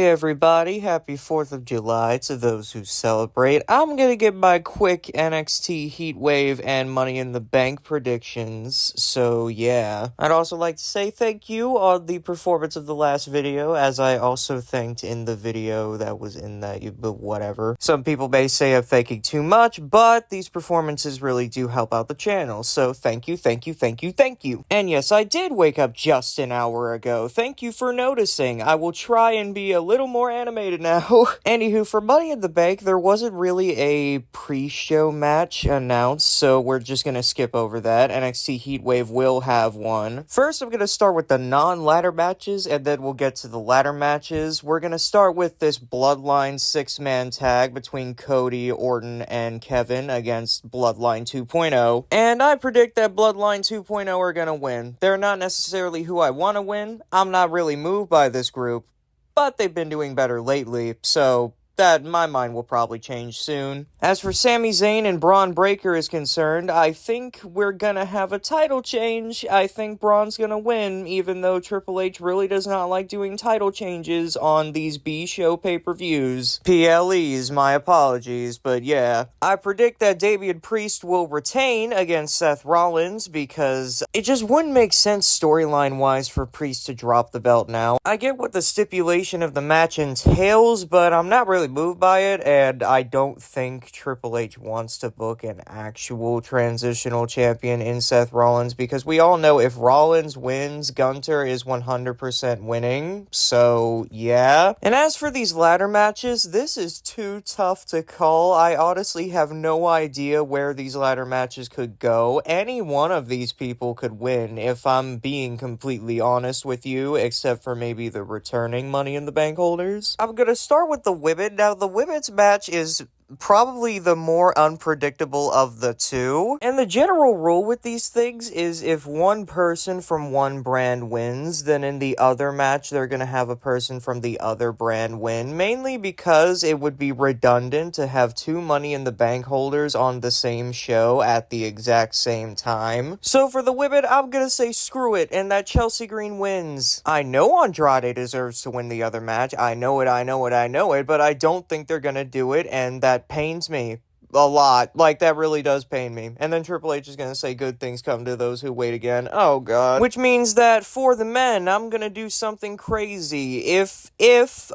everybody, happy 4th of July to those who celebrate. I'm gonna give my quick NXT Heatwave and Money in the Bank predictions, so yeah. I'd also like to say thank you on the performance of the last video, as I also thanked in the video that was in that, but whatever. Some people may say I'm thanking too much, but these performances really do help out the channel, so thank you, thank you, thank you, thank you. And yes, I did wake up just an hour ago. Thank you for noticing. I will try and be a little more animated now. Anywho, for Money in the Bank, there wasn't really a pre-show match announced, so we're just gonna skip over that. NXT Heatwave will have one. First, I'm gonna start with the non-ladder matches, and then we'll get to the ladder matches. We're gonna start with this Bloodline 6-man tag between Cody, Orton, and Kevin against Bloodline 2.0. And I predict that Bloodline 2.0 are gonna win. They're not necessarily who I want to win. I'm not really moved by this group, but they've been doing better lately, so that my mind will probably change soon. As for Sami Zayn and Braun Breaker is concerned, I think we're gonna have a title change. I think Braun's gonna win, even though Triple H really does not like doing title changes on these B-show pay-per-views. PLEs, my apologies, but yeah. I predict that Damian Priest will retain against Seth Rollins, because it just wouldn't make sense storyline-wise for Priest to drop the belt now. I get what the stipulation of the match entails, but I'm not really moved by it, and I don't think Triple H wants to book an actual transitional champion in Seth Rollins, because we all know if Rollins wins, Gunter is 100% winning, so yeah. And as for these ladder matches, this is too tough to call. I honestly have no idea where these ladder matches could go. Any one of these people could win, if I'm being completely honest with you, except for maybe the returning Money in the Bank holders. I'm gonna start with the women. Now, the women's match is probably the more unpredictable of the two. And the general rule with these things is if one person from one brand wins, then in the other match, they're going to have a person from the other brand win, mainly because it would be redundant to have two Money in the Bank holders on the same show at the exact same time. So for the women, I'm going to say screw it, and that Chelsea Green wins. I know Andrade deserves to win the other match. I know it, but I don't think they're going to do it, and that pains me a lot. Like, that really does pain me. And then Triple H is gonna say good things come to those who wait again. Oh god. Which means that for the men, I'm gonna do something crazy. If,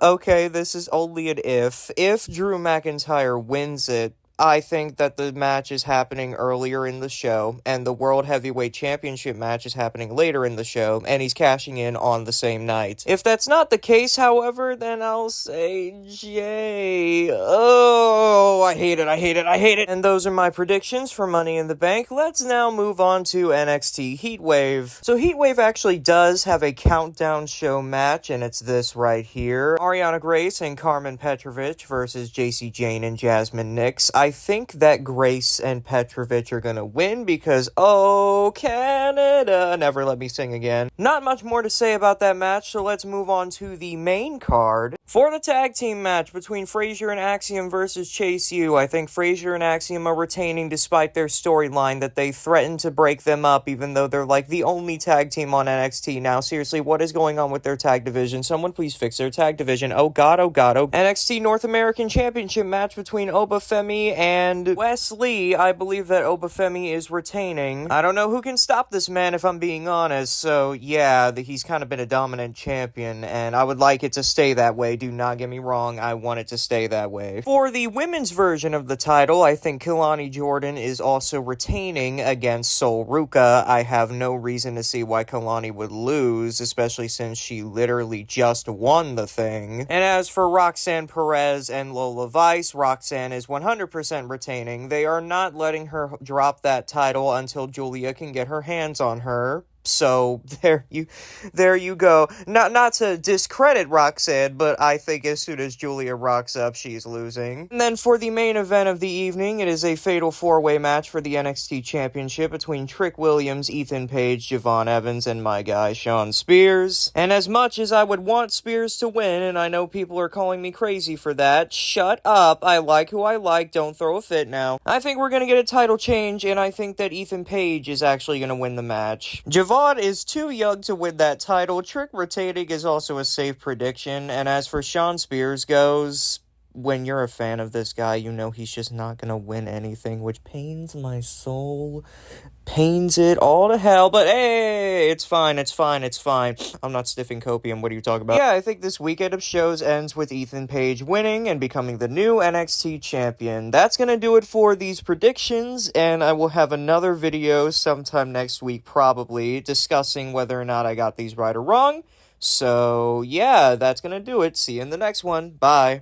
okay, this is only an if Drew McIntyre wins it, I think that the match is happening earlier in the show, and the World Heavyweight Championship match is happening later in the show, and he's cashing in on the same night. If that's not the case, however, then I'll say Jay. Oh, I hate it. And those are my predictions for Money in the Bank. Let's now move on to NXT Heatwave. So Heatwave actually does have a countdown show match, and it's this right here. Ariana Grace and Carmen Petrovic versus JC Jane and Jasmine Nix. I think that Grace and Petrovic are gonna win because, oh, Canada, never let me sing again. Not much more to say about that match, so let's move on to the main card. For the tag team match between Frazier and Axiom versus Chase U, I think Frazier and Axiom are retaining despite their storyline that they threatened to break them up, even though they're like the only tag team on NXT now. Seriously, what is going on with their tag division? Someone please fix their tag division. Oh god. NXT North American Championship match between Obafemi and Wesley. I believe that Obafemi is retaining. I don't know who can stop this man, if I'm being honest, so yeah, he's kind of been a dominant champion, and I would like it to stay that way. Do not get me wrong, I want it to stay that way. For the women's version of the title, I think Kelani Jordan is also retaining against Sol Ruka. I have no reason to see why Kelani would lose, especially since she literally just won the thing. And as for Roxanne Perez and Lola Vice, Roxanne is 100% retaining. They are not letting her drop that title until Julia can get her hands on her. So, there you go. Not to discredit Roxanne, but I think as soon as Julia rocks up, she's losing. And then for the main event of the evening, it is a fatal four-way match for the NXT Championship between Trick Williams, Ethan Page, Javon Evans, and my guy, Shawn Spears. And as much as I would want Spears to win, and I know people are calling me crazy for that, shut up. I like who I like. Don't throw a fit now. I think we're gonna get a title change, and I think that Ethan Page is actually gonna win the match. Javon Vaught is too young to win that title. Trick retaining is also a safe prediction. And as for Shawn Spears goes, when you're a fan of this guy, you know he's just not gonna win anything, which pains my soul. Pains it all to hell, but hey, it's fine, it's fine, it's fine. I'm not sniffing copium, what are you talking about? Yeah, I think this weekend of shows ends with Ethan Page winning and becoming the new NXT champion. That's gonna do it for these predictions, and I will have another video sometime next week, probably, discussing whether or not I got these right or wrong. So, yeah, that's gonna do it. See you in the next one. Bye.